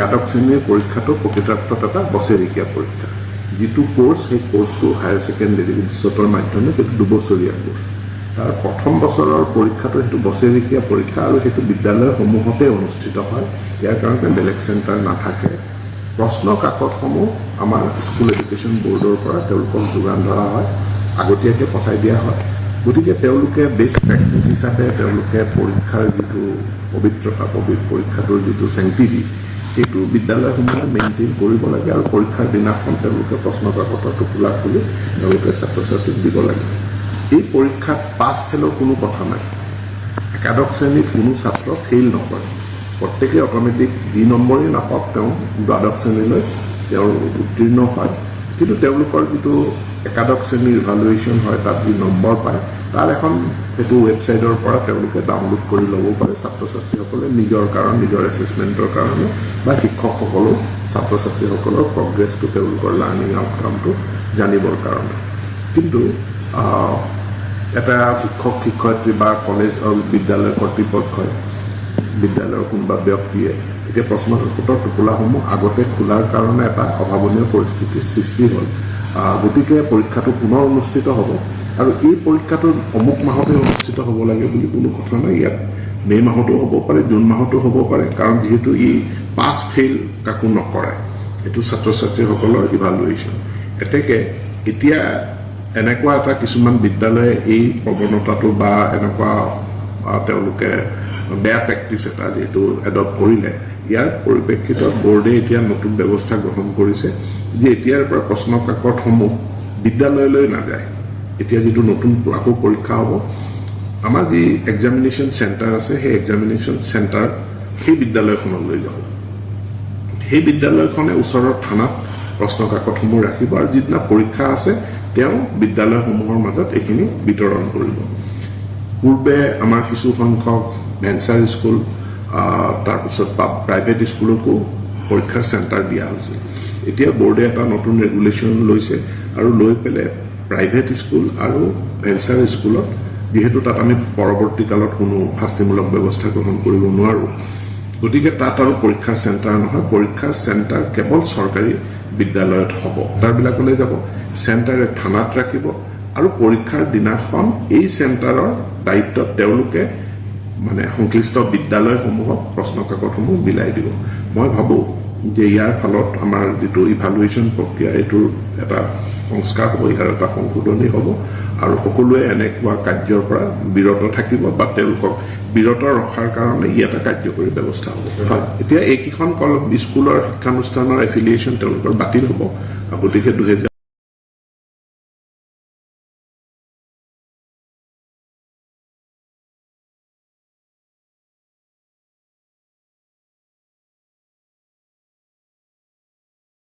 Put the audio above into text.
একাদশ শ্ৰেণীৰ পৰীক্ষাটো প্ৰকৃতাৰ্থত এটা বছৰেকীয়া পৰীক্ষা যিটো কোৰ্স সেই কোৰ্সটো হায়াৰ সেকেন্ডাৰী বিশ্বতৰ মাধ্যমে সেইটো 2 বছৰীয়া কোৰ্স তাৰ প্ৰথম বছৰৰ পৰীক্ষাটো সেইটো বছৰেকীয়া পৰীক্ষা আৰু সেইটো বিদ্যালয়সমূহতে অনুষ্ঠিত হয় ইয়াৰ কাৰণে বেলেগ চেণ্টাৰ নাথাকে প্ৰশ্ন কাকতসমূহ আমাৰ স্কুল এডুকেশ্যন বোৰ্ডৰ পৰা তেওঁলোকক যোগান ধৰা হয় আগতীয়াকৈ পঠাই দিয়া হয় গতিকে তেওঁলোকে বেষ্ট প্ৰেক্টিছ হিচাপে তেওঁলোকে পৰীক্ষাৰ যিটো পবিত্ৰতা পৰীক্ষাটোৰ যিটো চেংটিটি সেইটো বিদ্যালয়সমূহে মেইনটেইন কৰিব লাগে আৰু পৰীক্ষাৰ দিনাখন তেওঁলোকে প্ৰশ্ন কাকতৰ টোপোলা খুলি তেওঁলোকে ছাত্ৰ ছাত্ৰীক দিব লাগে এই পৰীক্ষাত পাছ ফেলৰ কোনো কথা নাই একাদশ শ্ৰেণীত কোনো ছাত্ৰ ফেইল নকৰে প্ৰত্যেকে অট'মেটিক 2 নম্বৰেই নাপাওক তেওঁ দ্বাদশ শ্ৰেণীলৈ তেওঁৰ উত্তীৰ্ণ হয় কিন্তু তেওঁলোকৰ যিটো একাদশ শ্ৰেণীৰ ইভালুৱেশ্যন হয় তাত যি নম্বৰ পায় তাৰ এখন সেইটো ৱেবছাইটৰ পৰা তেওঁলোকে ডাউনলোড কৰি ল'ব পাৰে ছাত্ৰ ছাত্ৰীসকলে নিজৰ কাৰণ নিজৰ এছেছমেণ্টৰ কাৰণে বা শিক্ষকসকলেও ছাত্ৰ ছাত্ৰীসকলৰ প্ৰগ্ৰেছটো তেওঁলোকৰ লাৰ্ণিং আউটকামটো জানিবৰ কাৰণে কিন্তু এটা শিক্ষক শিক্ষয়িত্ৰী বা কলেজ বিদ্যালয় কৰ্তৃপক্ষই বিদ্যালয়ৰ কোনোবা ব্যক্তিয়ে এতিয়া প্ৰশ্ন কাকতৰ টোপোলাসমূহ আগতে খোলাৰ কাৰণে এটা অভাৱনীয় পৰিস্থিতিৰ সৃষ্টি হ'ল গতিকে পৰীক্ষাটো পুনৰ অনুষ্ঠিত হ'ব আৰু এই পৰীক্ষাটো অমুক মাহতে অনুষ্ঠিত হ'ব লাগে বুলি কোনো কথা নাই ইয়াত মে মাহতো হ'ব পাৰে জুন মাহতো হ'ব পাৰে কাৰণ যেহেতু ই পাছ ফেইল কাকো নকৰে এইটো ছাত্ৰ ছাত্ৰীসকলৰ ইভালুৱেশ্যন এতেকে এতিয়া এনেকুৱা এটা কিছুমান বিদ্যালয়ে এই প্ৰৱণতাটো বা এনেকুৱা তেওঁলোকে বেয়া প্ৰেক্টিছ এটা যেহেতু এডপ্ট কৰিলে ইয়াৰ পৰিপ্ৰেক্ষিতত বোৰ্ডে এতিয়া নতুন ব্যৱস্থা গ্ৰহণ কৰিছে যে এতিয়াৰ পৰা প্ৰশ্ন কাকতসমূহ বিদ্যালয়লৈ নাযায় এতিয়া যিটো নতুন আকৌ পৰীক্ষা হ'ব আমাৰ যি এক্সামিনেশ্যন চেণ্টাৰ আছে সেই এক্সামিনেশ্যন চেণ্টাৰ সেই বিদ্যালয়খনলৈ যাব সেই বিদ্যালয়খনে ওচৰৰ থানাত প্ৰশ্ন কাকতসমূহ ৰাখিব আৰু যিদিনা পৰীক্ষা আছে তেওঁ বিদ্যালয়সমূহৰ মাজত এইখিনি বিতৰণ কৰিব পূৰ্বে আমাৰ কিছু সংখ্যক ভেঞ্চাৰ স্কুল তাৰপিছত প্ৰাইভেট স্কুলকো পৰীক্ষাৰ চেণ্টাৰ দিয়া হৈছে এতিয়া বোৰ্ডে এটা নতুন ৰেগুলেশ্যন লৈছে আৰু লৈ পেলাই প্ৰাইভেট স্কুল আৰু ভেঞ্চাৰ স্কুলত যেহেতু তাত আমি পৰৱৰ্তী কালত কোনো শাস্তিমূলক ব্যৱস্থা গ্ৰহণ কৰিব নোৱাৰোঁ গতিকে তাত আৰু পৰীক্ষাৰ চেণ্টাৰ নহয় পৰীক্ষাৰ চেণ্টাৰ কেৱল চৰকাৰী বিদ্যালয়ত হ'ব তাৰবিলাকলৈ যাব চেণ্টাৰে থানাত ৰাখিব আৰু পৰীক্ষাৰ দিনাখন এই চেণ্টাৰৰ দায়িত্বত তেওঁলোকে মানে সংশ্লিষ্ট বিদ্যালয়সমূহক প্ৰশ্ন কাকতসমূহ বিলাই দিব মই ভাবোঁ যে ইয়াৰ ফলত আমাৰ যিটো ইভালুৱেশ্যন প্ৰক্ৰিয়া এইটোৰ এটা সংস্কাৰ হ'ব ইয়াৰ এটা সংশোধনী হ'ব আৰু সকলোৱে এনেকুৱা কাৰ্যৰ পৰা বিৰত থাকিব বা তেওঁলোকক বিৰত ৰখাৰ কাৰণে ই এটা কাৰ্যকৰী ব্যৱস্থা হ'ব হয় এতিয়া এইকেইখন স্কুলৰ শিক্ষানুষ্ঠানৰ এফিলিয়েশ্যন তেওঁলোকৰ বাতিল হ'ব গতিকে